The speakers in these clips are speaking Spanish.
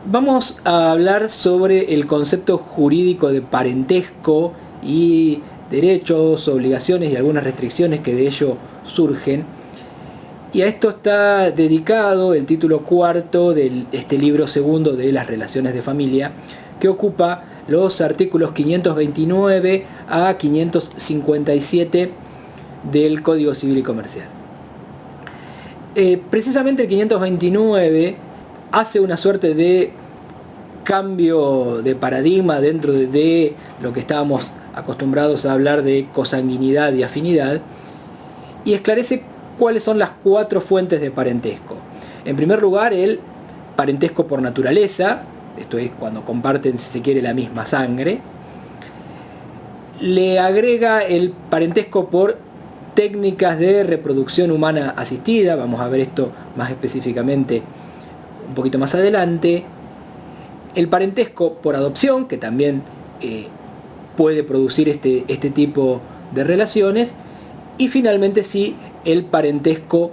Vamos a hablar sobre el concepto jurídico de parentesco y derechos, obligaciones y algunas restricciones que de ello surgen. Y a esto está dedicado el título cuarto de este libro segundo de las relaciones de familia, que ocupa los artículos 529 a 557 del Código Civil y Comercial. Precisamente el 529 hace una suerte de cambio de paradigma dentro de lo que estábamos acostumbrados a hablar de consanguinidad y afinidad, y esclarece cuáles son las cuatro fuentes de parentesco. En primer lugar, el parentesco por naturaleza, esto es cuando comparten, si se quiere, la misma sangre. Le agrega el parentesco por técnicas de reproducción humana asistida, vamos a ver esto más específicamente un poquito más adelante. El parentesco por adopción, que también puede producir este tipo de relaciones. Y finalmente sí, el parentesco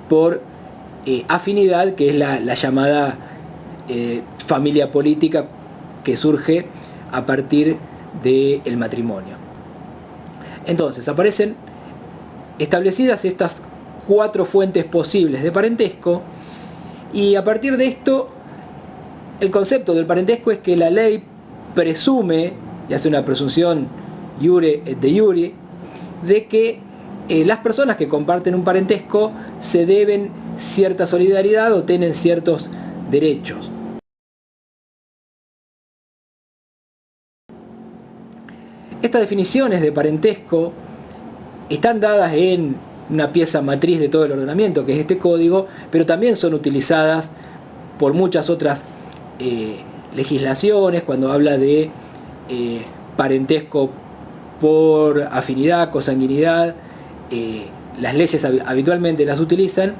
por afinidad, que es la llamada familia política que surge a partir del matrimonio. Entonces aparecen establecidas estas cuatro fuentes posibles de parentesco, y a partir de esto el concepto del parentesco es que la ley presume, y hace una presunción iure et de iure, de que las personas que comparten un parentesco se deben cierta solidaridad o tienen ciertos derechos. Estas definiciones de parentesco están dadas en una pieza matriz de todo el ordenamiento, que es este código, pero también son utilizadas por muchas otras legislaciones cuando habla de parentesco por afinidad, consanguinidad. Las leyes habitualmente las utilizan,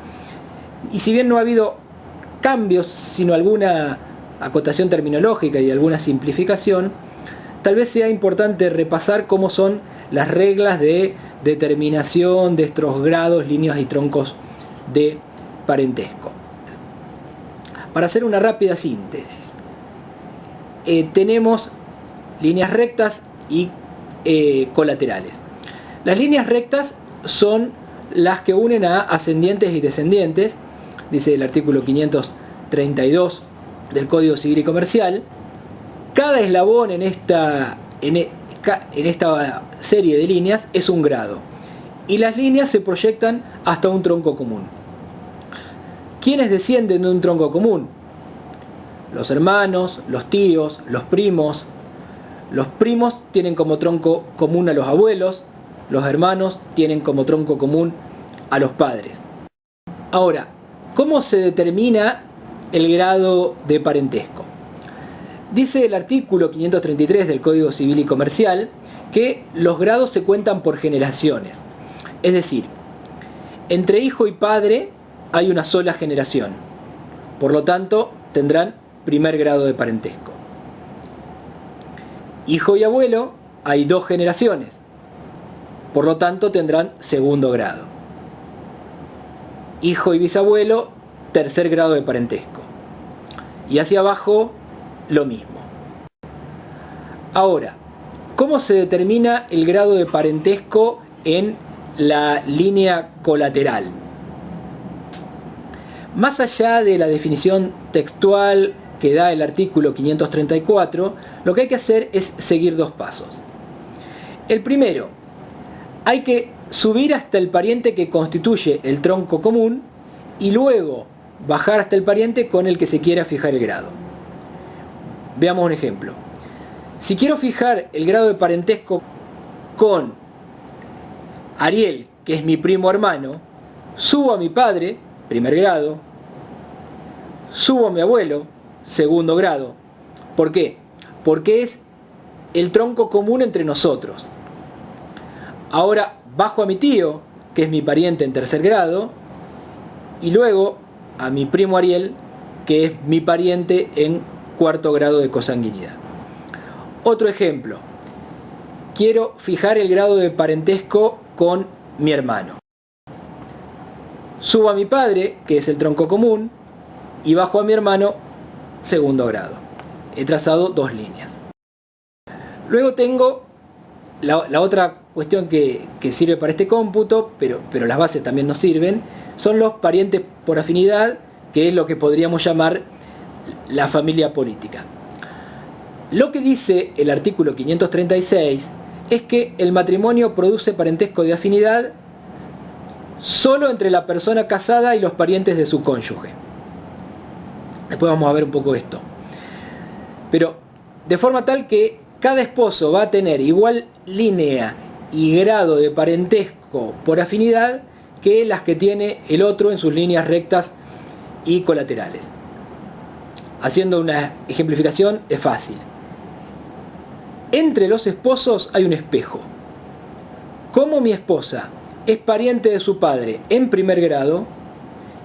y si bien no ha habido cambios, sino alguna acotación terminológica y alguna simplificación, tal vez sea importante repasar cómo son las reglas de determinación de estos grados, líneas y troncos de parentesco. Para hacer una rápida síntesis, tenemos líneas rectas y colaterales. Las líneas rectas son las que unen a ascendientes y descendientes, dice el artículo 532 del Código Civil y Comercial. Cada eslabón en esta serie de líneas es un grado, y las líneas se proyectan hasta un tronco común. ¿Quiénes descienden de un tronco común? Los hermanos, los tíos, los primos. Los primos tienen como tronco común a los abuelos, los hermanos tienen como tronco común a los padres. Ahora, ¿cómo se determina el grado de parentesco? Dice el artículo 533 del Código Civil y Comercial que los grados se cuentan por generaciones. Es decir, entre hijo y padre hay una sola generación. Por lo tanto, tendrán primer grado de parentesco. Hijo y abuelo hay dos generaciones. Por lo tanto, tendrán segundo grado. Hijo y bisabuelo, tercer grado de parentesco. Y hacia abajo, lo mismo. Ahora, ¿cómo se determina el grado de parentesco en la línea colateral? Más allá de la definición textual que da el artículo 534, lo que hay que hacer es seguir dos pasos. El primero, hay que subir hasta el pariente que constituye el tronco común y luego bajar hasta el pariente con el que se quiera fijar el grado. Veamos un ejemplo. Si quiero fijar el grado de parentesco con Ariel, que es mi primo hermano, subo a mi padre, primer grado, subo a mi abuelo, segundo grado. ¿Por qué? Porque es el tronco común entre nosotros. Ahora bajo a mi tío, que es mi pariente en tercer grado, y luego a mi primo Ariel, que es mi pariente en cuarto grado de consanguinidad. Otro ejemplo. Quiero fijar el grado de parentesco con mi hermano. Subo a mi padre, que es el tronco común, y bajo a mi hermano, segundo grado. He trazado dos líneas. Luego tengo la otra cuestión que sirve para este cómputo, pero las bases también nos sirven, son los parientes por afinidad, que es lo que podríamos llamar la familia política. Lo que dice el artículo 536 es que el matrimonio produce parentesco de afinidad solo entre la persona casada y los parientes de su cónyuge. Después vamos a ver un poco esto. Pero de forma tal que cada esposo va a tener igual línea y grado de parentesco por afinidad que las que tiene el otro en sus líneas rectas y colaterales. Haciendo una ejemplificación es fácil. Entre los esposos hay un espejo. Como mi esposa es pariente de su padre en primer grado,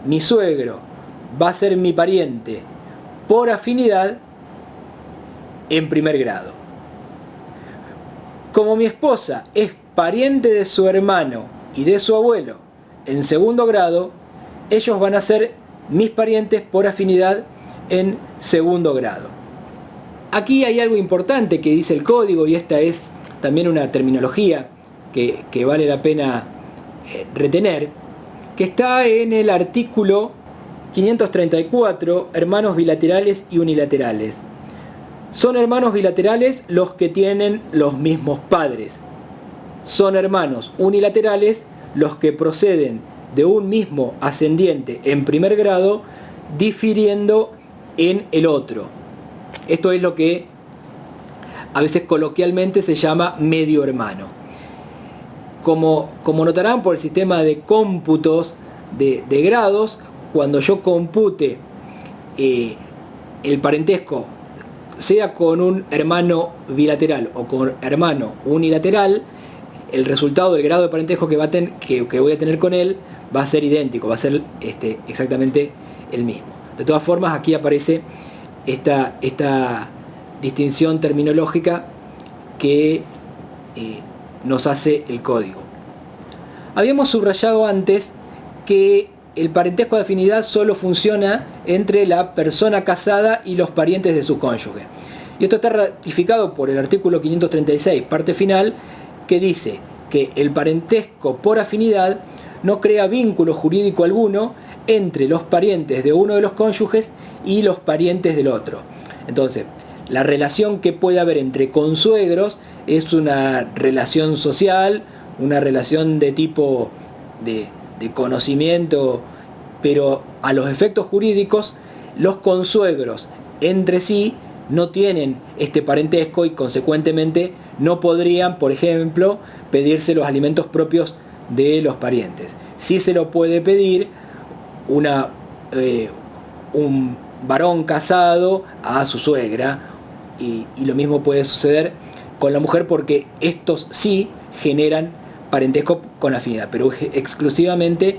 mi suegro va a ser mi pariente por afinidad en primer grado. Como mi esposa es pariente de su hermano y de su abuelo en segundo grado, ellos van a ser mis parientes por afinidad en segundo grado. Aquí hay algo importante que dice el código, y esta es también una terminología que vale la pena retener, que está en el artículo 534, hermanos bilaterales y unilaterales. Son hermanos bilaterales los que tienen los mismos padres. Son hermanos unilaterales los que proceden de un mismo ascendiente en primer grado, difiriendo en el otro. Esto es lo que a veces coloquialmente se llama medio hermano. Como notarán por el sistema de cómputos de grados, cuando yo compute el parentesco, sea con un hermano bilateral o con hermano unilateral, el resultado del grado de parentesco que voy a tener con él va a ser idéntico, va a ser exactamente el mismo. De todas formas, aquí aparece esta distinción terminológica que nos hace el código. Habíamos subrayado antes que el parentesco de afinidad solo funciona entre la persona casada y los parientes de su cónyuge. Y esto está ratificado por el artículo 536, parte final, que dice que el parentesco por afinidad no crea vínculo jurídico alguno entre los parientes de uno de los cónyuges y los parientes del otro. Entonces, la relación que puede haber entre consuegros es una relación social, una relación de tipo de conocimiento, pero a los efectos jurídicos, los consuegros entre sí no tienen este parentesco y consecuentemente no podrían, por ejemplo, pedirse los alimentos propios de los parientes. Sí se lo puede pedir un varón casado a su suegra, y lo mismo puede suceder con la mujer, porque estos sí generan parentesco con afinidad, pero exclusivamente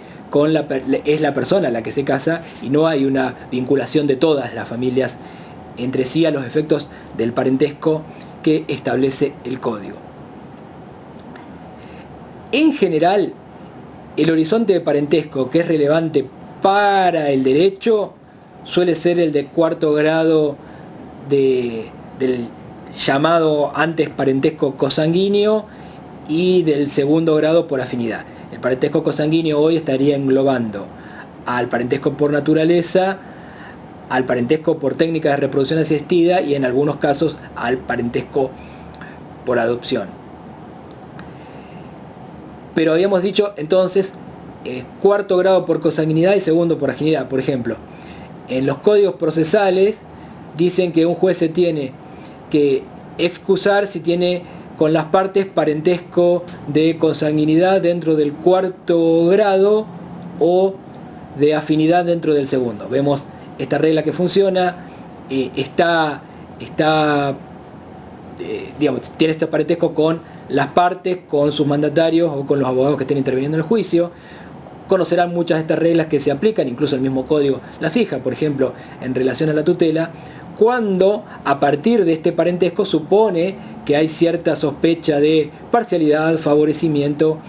es la persona la que se casa y no hay una vinculación de todas las familias entre sí a los efectos del parentesco que establece el código. En general, el horizonte de parentesco que es relevante para el derecho suele ser el de cuarto grado del llamado antes parentesco cosanguíneo y del segundo grado por afinidad. El parentesco cosanguíneo hoy estaría englobando al parentesco por naturaleza, al parentesco por técnica de reproducción asistida y en algunos casos al parentesco por adopción. Pero habíamos dicho entonces cuarto grado por consanguinidad y segundo por afinidad. Por ejemplo, en los códigos procesales dicen que un juez se tiene que excusar si tiene con las partes parentesco de consanguinidad dentro del cuarto grado o de afinidad dentro del segundo. Vemos esta regla que funciona, tiene este parentesco con las partes, con sus mandatarios o con los abogados que estén interviniendo en el juicio. Conocerán muchas de estas reglas que se aplican, incluso el mismo código la fija, por ejemplo, en relación a la tutela, cuando a partir de este parentesco supone que hay cierta sospecha de parcialidad, favorecimiento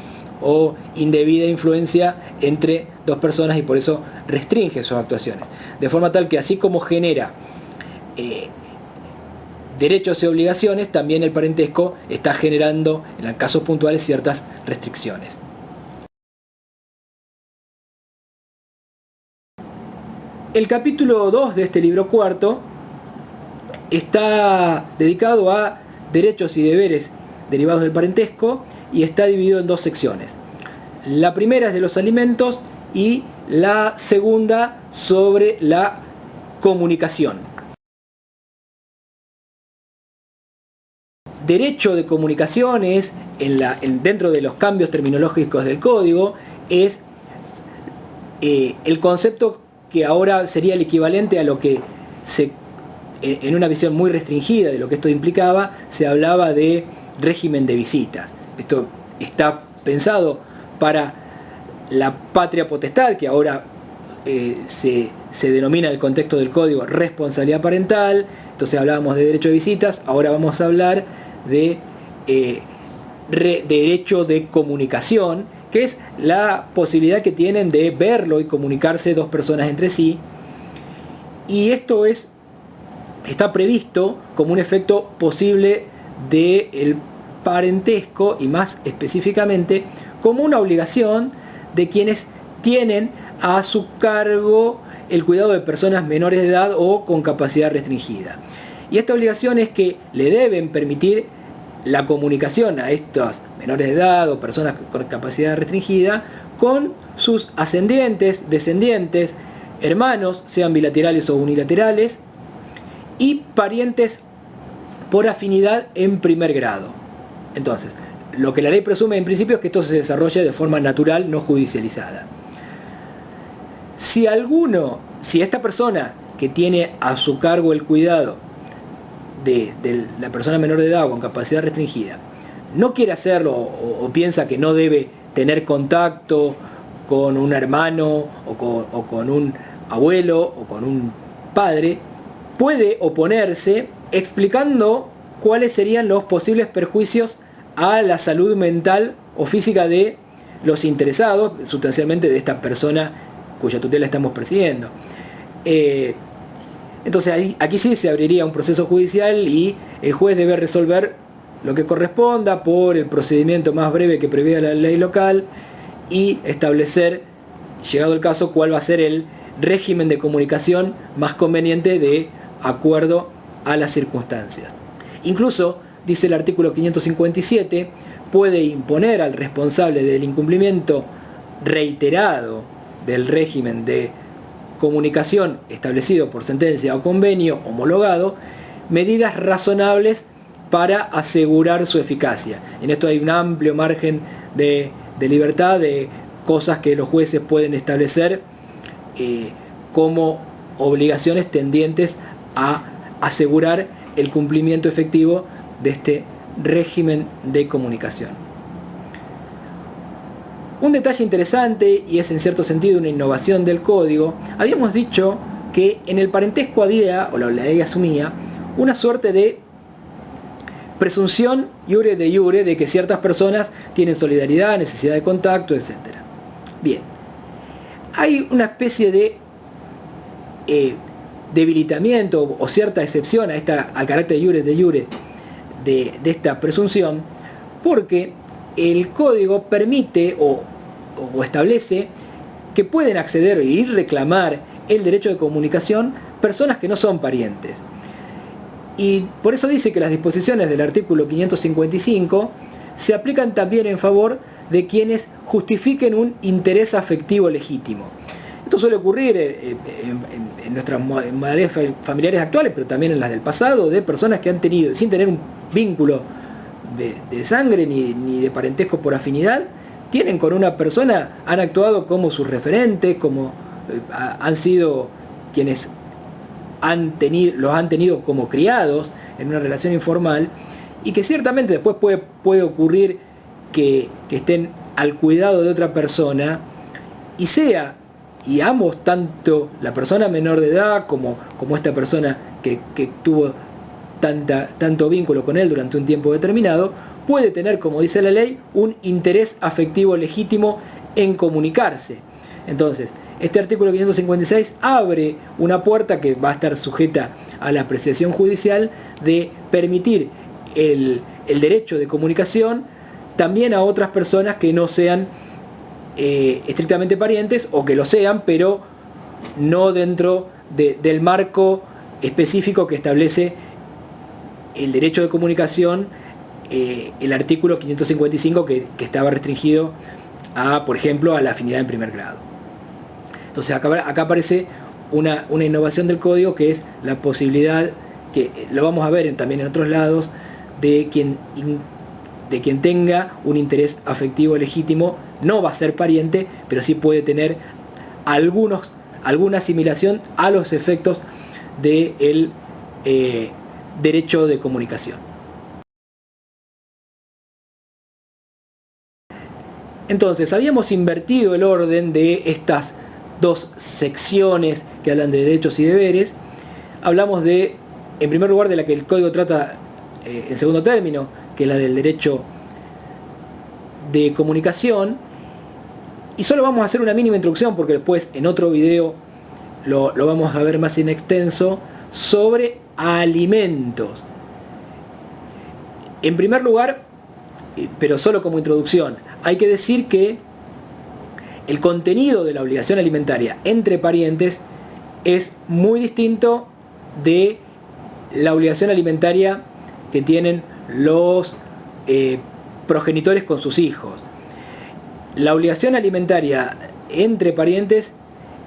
o indebida influencia entre dos personas y por eso restringe sus actuaciones. De forma tal que así como genera derechos y obligaciones, también el parentesco está generando, en casos puntuales, ciertas restricciones. El capítulo 2 de este libro cuarto está dedicado a derechos y deberes derivados del parentesco y está dividido en dos secciones. La primera es de los alimentos y la segunda sobre la comunicación. Derecho de comunicación es, dentro de los cambios terminológicos del código, es el concepto que ahora sería el equivalente a lo que en una visión muy restringida de lo que esto implicaba, se hablaba de régimen de visitas. Esto está pensado para la patria potestad, que ahora se denomina en el contexto del código responsabilidad parental. Entonces hablábamos de derecho de visitas, ahora vamos a hablar de derecho de comunicación, que es la posibilidad que tienen de verlo y comunicarse dos personas entre sí. Y esto está previsto como un efecto posible del parentesco, y más específicamente como una obligación de quienes tienen a su cargo el cuidado de personas menores de edad o con capacidad restringida. Y esta obligación es que le deben permitir la comunicación a estos menores de edad o personas con capacidad restringida con sus ascendientes, descendientes, hermanos, sean bilaterales o unilaterales, y parientes por afinidad en primer grado. Entonces, lo que la ley presume en principio es que esto se desarrolle de forma natural, no judicializada. Si esta persona que tiene a su cargo el cuidado de la persona menor de edad o con capacidad restringida no quiere hacerlo o piensa que no debe tener contacto con un hermano o con un abuelo o con un padre, puede oponerse explicando cuáles serían los posibles perjuicios a la salud mental o física de los interesados, sustancialmente de esta persona cuya tutela estamos persiguiendo. Entonces aquí sí se abriría un proceso judicial y el juez debe resolver lo que corresponda por el procedimiento más breve que prevé la ley local y establecer, llegado el caso, cuál va a ser el régimen de comunicación más conveniente de acuerdo a las circunstancias. Incluso, dice el artículo 557, puede imponer al responsable del incumplimiento reiterado del régimen de comunicación establecido por sentencia o convenio homologado medidas razonables para asegurar su eficacia. En esto hay un amplio margen de libertad, de cosas que los jueces pueden establecer como obligaciones tendientes a asegurar el cumplimiento efectivo de este régimen de comunicación. Un detalle interesante, y es en cierto sentido una innovación del código, habíamos dicho que en el parentesco había, o la ley asumía, una suerte de presunción iure de iure de que ciertas personas tienen solidaridad, necesidad de contacto, etc. Bien, hay una especie de debilitamiento o cierta excepción al carácter iure de iure de esta presunción, porque el código permite o establece que pueden acceder y reclamar el derecho de comunicación personas que no son parientes. Y por eso dice que las disposiciones del artículo 555 se aplican también en favor de quienes justifiquen un interés afectivo legítimo. Esto suele ocurrir en nuestras modalidades familiares actuales, pero también en las del pasado, de personas que han tenido, sin tener un vínculo de sangre ni de parentesco por afinidad, tienen con una persona, han actuado como sus referentes, como han sido quienes los han tenido como criados en una relación informal, y que ciertamente después puede ocurrir que estén al cuidado de otra persona y ambos, tanto la persona menor de edad como esta persona que tuvo tanto vínculo con él durante un tiempo determinado, puede tener, como dice la ley, un interés afectivo legítimo en comunicarse. Entonces, este artículo 556 abre una puerta que va a estar sujeta a la apreciación judicial de permitir el derecho de comunicación también a otras personas que no sean estrictamente parientes, o que lo sean, pero no dentro del marco específico que establece el derecho de comunicación, el artículo 555 que estaba restringido a, por ejemplo, a la afinidad en primer grado. Entonces acá aparece una innovación del código, que es la posibilidad, que lo vamos a ver también en otros lados, de quien tenga un interés afectivo legítimo no va a ser pariente, pero sí puede tener alguna asimilación a los efectos del derecho de comunicación. Entonces, habíamos invertido el orden de estas dos secciones que hablan de derechos y deberes. Hablamos de, en primer lugar, de la que el código trata en segundo término, que es la del derecho de comunicación, y solo vamos a hacer una mínima introducción porque después en otro video lo vamos a ver más en extenso, sobre alimentos. En primer lugar, pero solo como introducción, hay que decir que el contenido de la obligación alimentaria entre parientes es muy distinto de la obligación alimentaria que tienen los progenitores con sus hijos. La obligación alimentaria entre parientes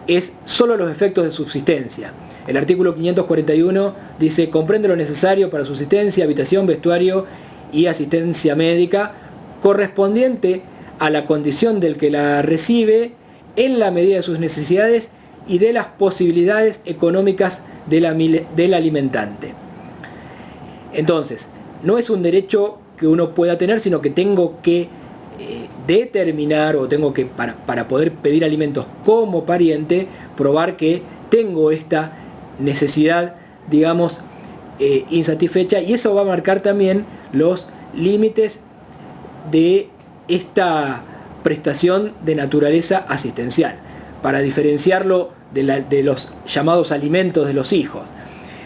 es solo los efectos de subsistencia. El artículo 541 dice: comprende lo necesario para subsistencia, habitación, vestuario y asistencia médica correspondiente a la condición del que la recibe en la medida de sus necesidades y de las posibilidades económicas del alimentante. Entonces, no es un derecho que uno pueda tener, sino que tengo que determinar, o tengo que, para poder pedir alimentos como pariente, probar que tengo esta necesidad, digamos, insatisfecha, y eso va a marcar también los límites de esta prestación de naturaleza asistencial, para diferenciarlo de los llamados alimentos de los hijos.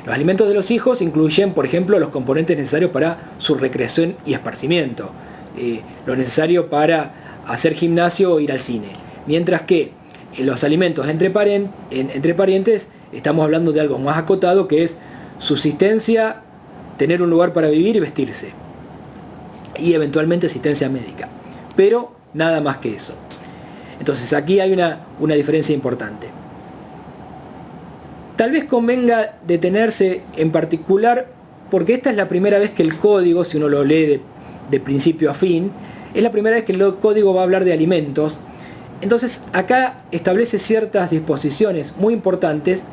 Los alimentos de los hijos incluyen, por ejemplo, los componentes necesarios para su recreación y esparcimiento, lo necesario para hacer gimnasio o ir al cine, mientras que en los alimentos entre parientes estamos hablando de algo más acotado, que es subsistencia, tener un lugar para vivir y vestirse, y eventualmente asistencia médica, pero nada más que eso. Entonces aquí hay una diferencia importante. Tal vez convenga detenerse en particular, porque esta es la primera vez que el código, si uno lo lee de principio a fin, es la primera vez que el código va a hablar de alimentos. Entonces acá establece ciertas disposiciones muy importantes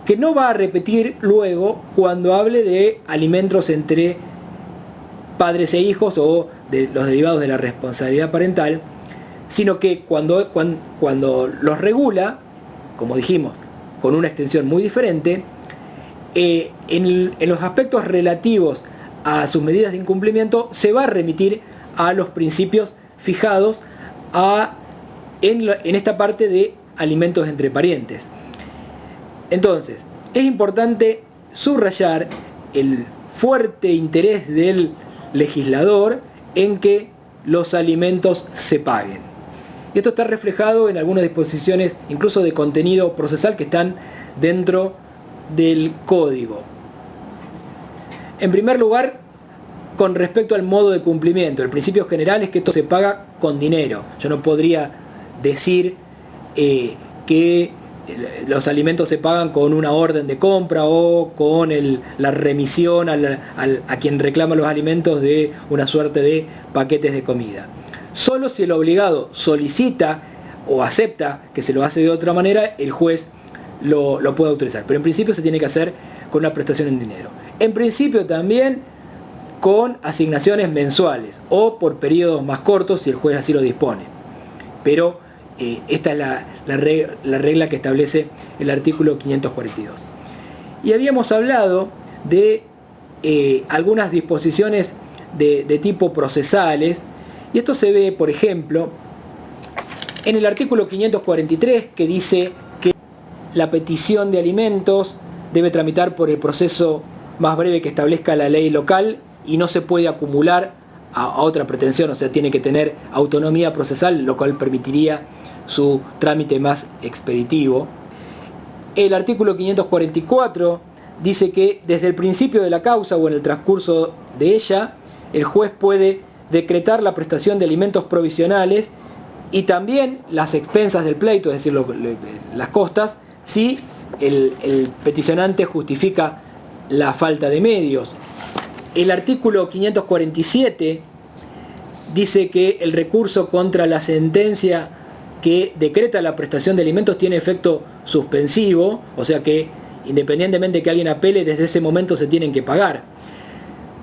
que no va a repetir luego cuando hable de alimentos entre padres e hijos o de los derivados de la responsabilidad parental, sino que cuando los regula, como dijimos, con una extensión muy diferente, en los aspectos relativos a sus medidas de incumplimiento se va a remitir a los principios fijados en esta parte de alimentos entre parientes. Entonces, es importante subrayar el fuerte interés del legislador en que los alimentos se paguen. Y esto está reflejado en algunas disposiciones, incluso de contenido procesal, que están dentro del código. En primer lugar, con respecto al modo de cumplimiento, el principio general es que esto se paga con dinero. Yo no podría decir que los alimentos se pagan con una orden de compra o con la remisión a quien reclama los alimentos de una suerte de paquetes de comida. Solo si el obligado solicita o acepta que se lo hace de otra manera, el juez lo puede autorizar. Pero en principio se tiene que hacer con una prestación en dinero. En principio también con asignaciones mensuales o por periodos más cortos si el juez así lo dispone. Pero esta es la regla que establece el artículo 542. Y habíamos hablado de algunas disposiciones de tipo procesales, y esto se ve, por ejemplo, En el artículo 543, que dice que la petición de alimentos debe tramitar por el proceso más breve que establezca la ley local y no se puede acumular a otra pretensión, o sea, tiene que tener autonomía procesal, lo cual permitiría su trámite más expeditivo. El artículo 544 dice que desde el principio de la causa o en el transcurso de ella, el juez puede decretar la prestación de alimentos provisionales y también las expensas del pleito, es decir, las costas, si el peticionante justifica la falta de medios. El artículo 547 dice que el recurso contra la sentencia que decreta la prestación de alimentos tiene efecto suspensivo, o sea que independientemente de que alguien apele, desde ese momento se tienen que pagar.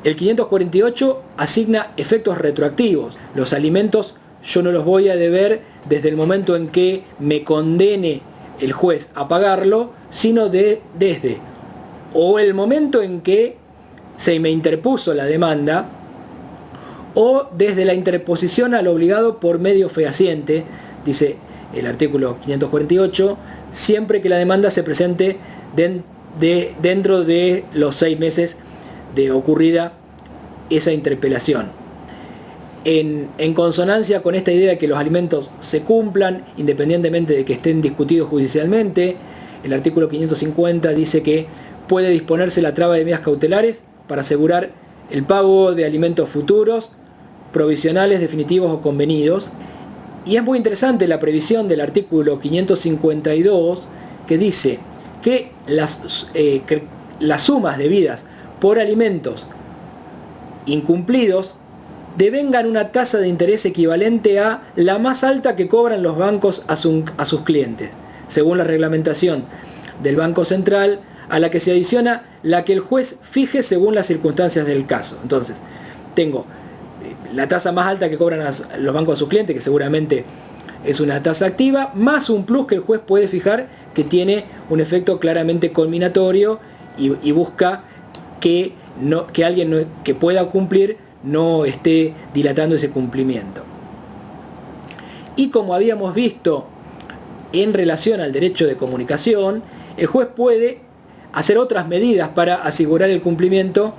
El 548 asigna efectos retroactivos. Los alimentos yo no los voy a deber desde el momento en que me condene el juez a pagarlo, sino desde o el momento en que se me interpuso la demanda o desde la interposición al obligado por medio fehaciente, dice el artículo 548, siempre que la demanda se presente dentro de los 6 meses de ocurrida esa interpelación. En consonancia con esta idea de que los alimentos se cumplan independientemente de que estén discutidos judicialmente, el artículo 550 dice que puede disponerse la traba de medidas cautelares para asegurar el pago de alimentos futuros, provisionales, definitivos o convenidos. Y es muy interesante la previsión del artículo 552 que dice que las sumas debidas por alimentos incumplidos devengan una tasa de interés equivalente a la más alta que cobran los bancos a sus clientes, según la reglamentación del Banco Central, a la que se adiciona la que el juez fije según las circunstancias del caso. Entonces, tengo la tasa más alta que cobran los bancos a sus clientes, que seguramente es una tasa activa, más un plus que el juez puede fijar que tiene un efecto claramente culminatorio y busca que alguien que pueda cumplir no esté dilatando ese cumplimiento. Y como habíamos visto en relación al derecho de comunicación, el juez puede hacer otras medidas para asegurar el cumplimiento,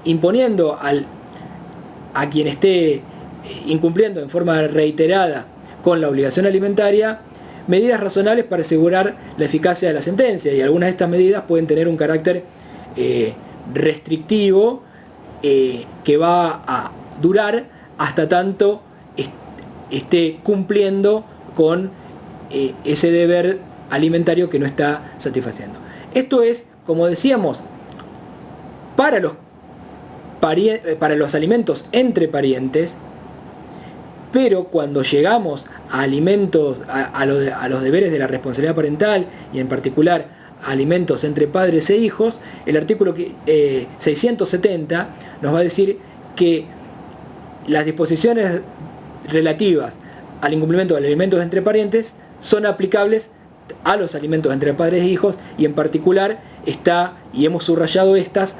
imponiendo a quien esté incumpliendo en forma reiterada con la obligación alimentaria medidas razonables para asegurar la eficacia de la sentencia, y algunas de estas medidas pueden tener un carácter restrictivo que va a durar hasta tanto esté cumpliendo con ese deber alimentario que no está satisfaciendo. Esto es, como decíamos, para los alimentos entre parientes, pero cuando llegamos a alimentos, a los deberes de la responsabilidad parental y en particular a alimentos entre padres e hijos, el artículo 670 nos va a decir que las disposiciones relativas al incumplimiento de alimentos entre parientes son aplicables a los alimentos entre padres e hijos, y en particular está, y hemos subrayado estas,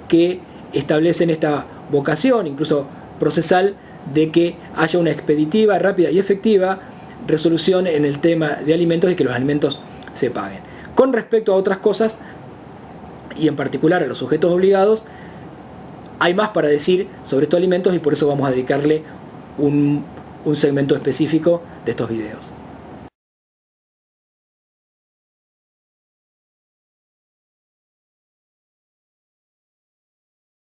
que establecen esta vocación, incluso procesal, de que haya una expeditiva, rápida y efectiva resolución en el tema de alimentos y que los alimentos se paguen. Con respecto a otras cosas, y en particular a los sujetos obligados, hay más para decir sobre estos alimentos y por eso vamos a dedicarle un segmento específico de estos videos.